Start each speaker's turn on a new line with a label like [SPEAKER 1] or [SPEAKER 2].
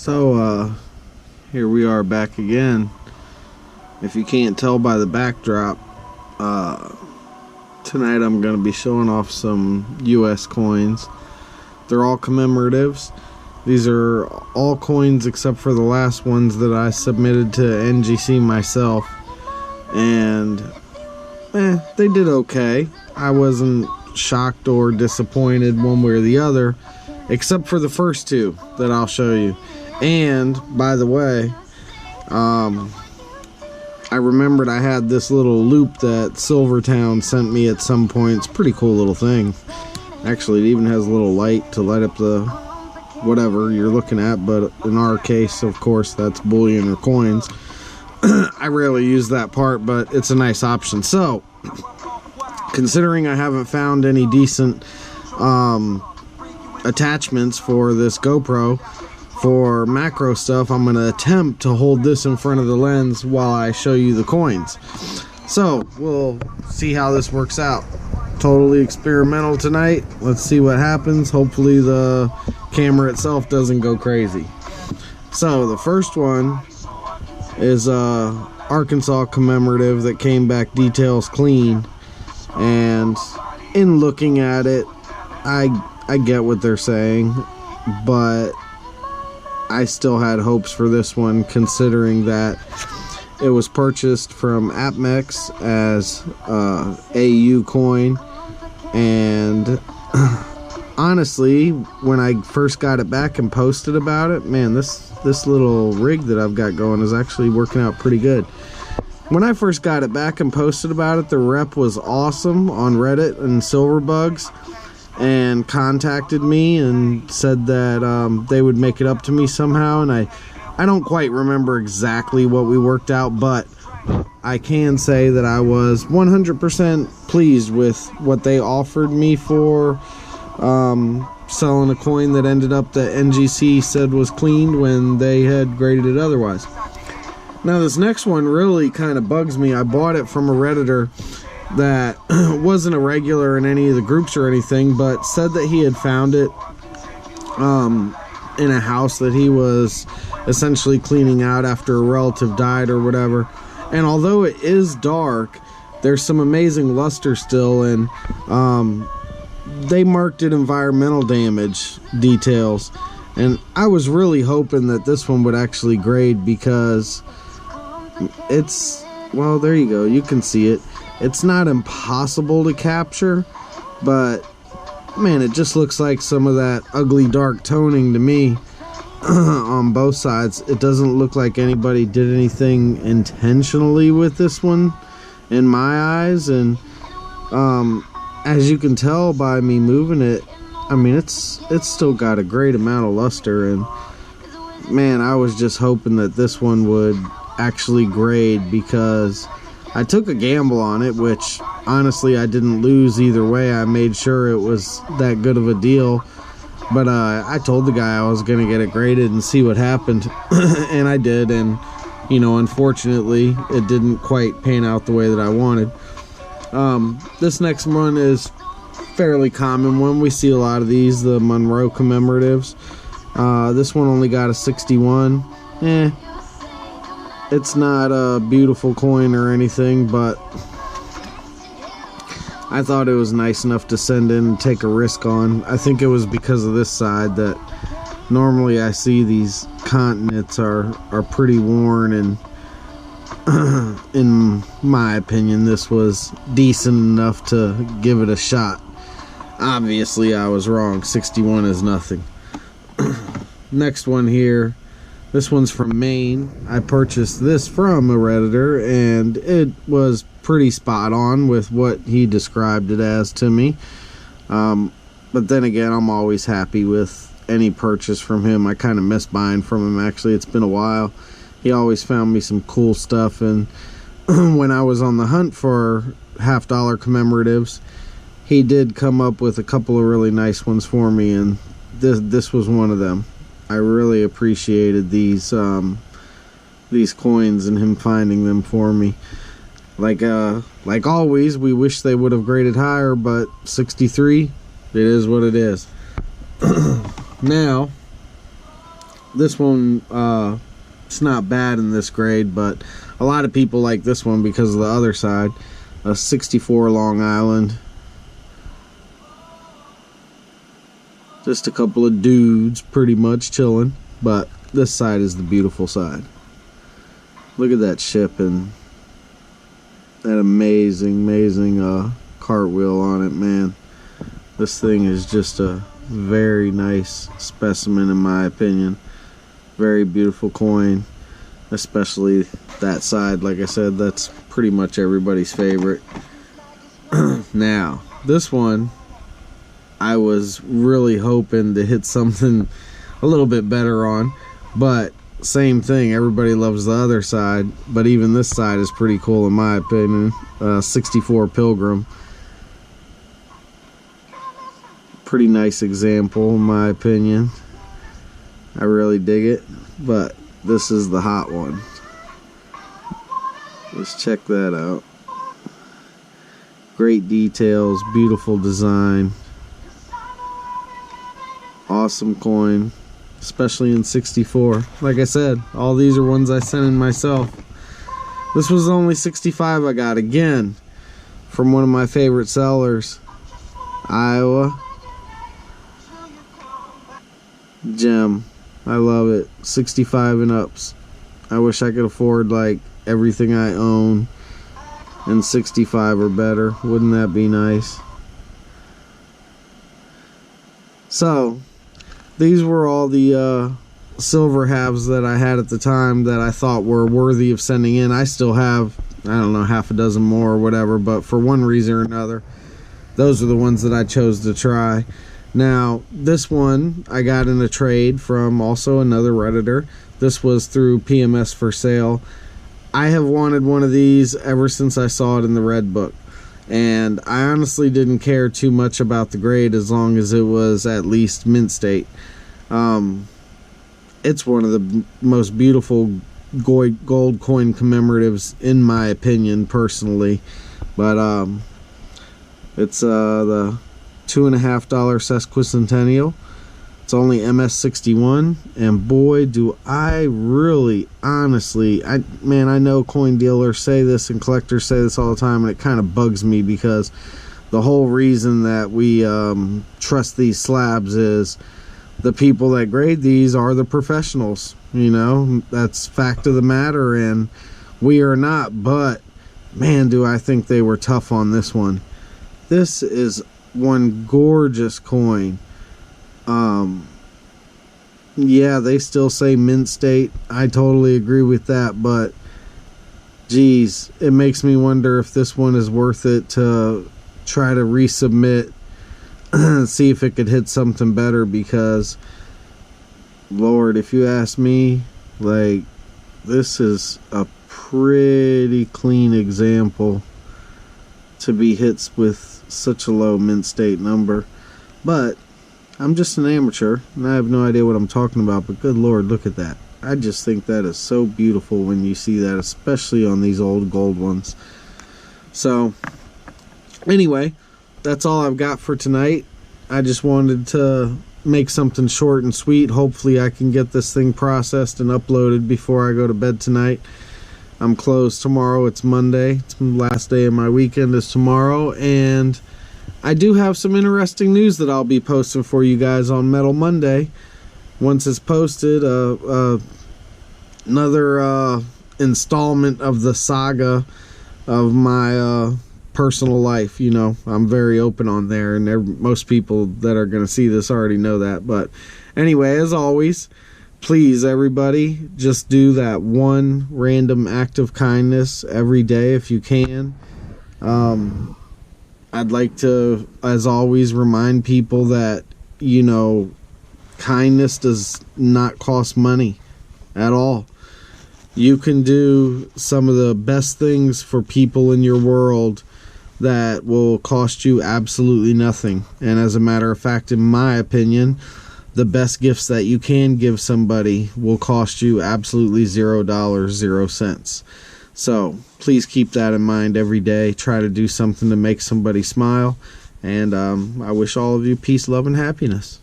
[SPEAKER 1] So, here we are back again. If you can't tell by the backdrop, tonight I'm going to be showing off some US coins. They're all commemoratives. These are all coins except for the last ones that I submitted to NGC myself. And, they did okay. I wasn't shocked or disappointed one way or the other, except for the first two that I'll show you. And, by the way, I remembered I had this little loop that Silvertown sent me at some point. It's a pretty cool little thing. Actually, it even has a little light to light up the whatever you're looking at, but in our case, of course, that's bullion or coins. I rarely use that part, but it's a nice option. So, considering I haven't found any decent attachments for this GoPro for macro stuff, I'm going to attempt to hold this in front of the lens while I show you the coins. So, we'll see how this works out. Totally experimental tonight. Let's see what happens. Hopefully the camera itself doesn't go crazy. So, the first one is Arkansas commemorative that came back details clean. And in looking at it, I get what they're saying, but I still had hopes for this one, considering that it was purchased from APMEX as AU coin. And honestly, when I first got it back and posted about it, man, this little rig that I've got going is actually working out pretty good. When I first got it back and posted about it, the rep was awesome on Reddit and Silverbugs, and contacted me and said that they would make it up to me somehow. And I don't quite remember exactly what we worked out, but I can say that I was 100% pleased with what they offered me for selling a coin that ended up that NGC said was cleaned when they had graded it otherwise. Now this next one really kind of bugs me. I bought it from a Redditor that wasn't a regular in any of the groups or anything, but said that he had found it in a house that he was essentially cleaning out after a relative died or whatever. And although it is dark, there's some amazing luster still, and they marked it environmental damage details. And I was really hoping that this one would actually grade, because it's, well, there you go, you can see it. It's not impossible to capture, but man, it just looks like some of that ugly dark toning to me on both sides. It doesn't look like anybody did anything intentionally with this one in my eyes. And as you can tell by me moving it, I mean, it's still got a great amount of luster. And man, I was just hoping that this one would actually grade, because I took a gamble on it, which honestly I didn't lose either way. I made sure it was that good of a deal. But I told the guy I was going to get it graded and see what happened. And I did. And, you know, unfortunately, it didn't quite pan out the way that I wanted. This next one is fairly common one. We see a lot of these, the Monroe commemoratives. This one only got a 61. It's not a beautiful coin or anything, but I thought it was nice enough to send in and take a risk on. I think it was because of this side that normally I see these continents are pretty worn, and in my opinion, this was decent enough to give it a shot. Obviously, I was wrong. 61 is nothing. Next one here. This one's from Maine. I purchased this from a Redditor, and it was pretty spot on with what he described it as to me. But then again, I'm always happy with any purchase from him. I kind of miss buying from him, actually. It's been a while. He always found me some cool stuff, and when I was on the hunt for $50 commemoratives, he did come up with a couple of really nice ones for me, and this was one of them. I really appreciated these coins and him finding them for me. Like always, we wish they would have graded higher, but 63, it is what it is. Now, This one, it's not bad in this grade, but a lot of people like this one because of the other side. A 64 Long Island. Just a couple of dudes pretty much chilling, but this side is the beautiful side. Look at that ship and that amazing cartwheel on it, man. This thing is just a very nice specimen in my opinion. Very beautiful coin, especially that side. Like I said, that's pretty much everybody's favorite. Now, this one, I was really hoping to hit something a little bit better on, but same thing, everybody loves the other side, but even this side is pretty cool in my opinion. 64 Pilgrim. Pretty nice example in my opinion. I really dig it, but this is the hot one. Let's check that out. Great details, beautiful design. Awesome coin, especially in 64. Like I said, all these are ones I sent in myself. This was the only 65 I got, again, from one of my favorite sellers, Iowa. Gem. I love it. 65 and ups. I wish I could afford like everything I own in 65 or better. Wouldn't that be nice? So, these were all the silver halves that I had at the time that I thought were worthy of sending in. I still have, I don't know, half a dozen more or whatever, but for one reason or another, those are the ones that I chose to try. Now, this one I got in a trade from also another Redditor. This was through PMS for sale. I have wanted one of these ever since I saw it in the Red Book. And I honestly didn't care too much about the grade as long as it was at least mint state. It's one of the most beautiful gold coin commemoratives in my opinion personally. But it's the $2.50 sesquicentennial. It's only MS61, and boy do I really honestly, I know coin dealers say this and collectors say this all the time, and it kind of bugs me because the whole reason that we trust these slabs is the people that grade these are the professionals. You know, that's fact of the matter, and we are not. But man, do I think they were tough on this one. This is one gorgeous coin. Yeah, they still say mint state. I totally agree with that, but geez, it makes me wonder if this one is worth it to try to resubmit, see if it could hit something better, because Lord, if you ask me, like, this is a pretty clean example to be hit with such a low mint state number. But I'm just an amateur and I have no idea what I'm talking about, but good Lord, look at that. I just think that is so beautiful when you see that, especially on these old gold ones. So anyway, that's all I've got for tonight. I just wanted to make something short and sweet. Hopefully I can get this thing processed and uploaded before I go to bed tonight. I'm closed tomorrow. It's Monday. It's the last day of my weekend is tomorrow, and I do have some interesting news that I'll be posting for you guys on Metal Monday. Once it's posted, another installment of the saga of my personal life. You know, I'm very open on there, and most people that are going to see this already know that. But anyway, as always, please, everybody, just do that one random act of kindness every day if you can. I'd like to, as always, remind people that, you know, kindness does not cost money at all. You can do some of the best things for people in your world that will cost you absolutely nothing. And as a matter of fact, in my opinion, the best gifts that you can give somebody will cost you absolutely $0, 0 cents. So please keep that in mind every day. Try to do something to make somebody smile. And I wish all of you peace, love, and happiness.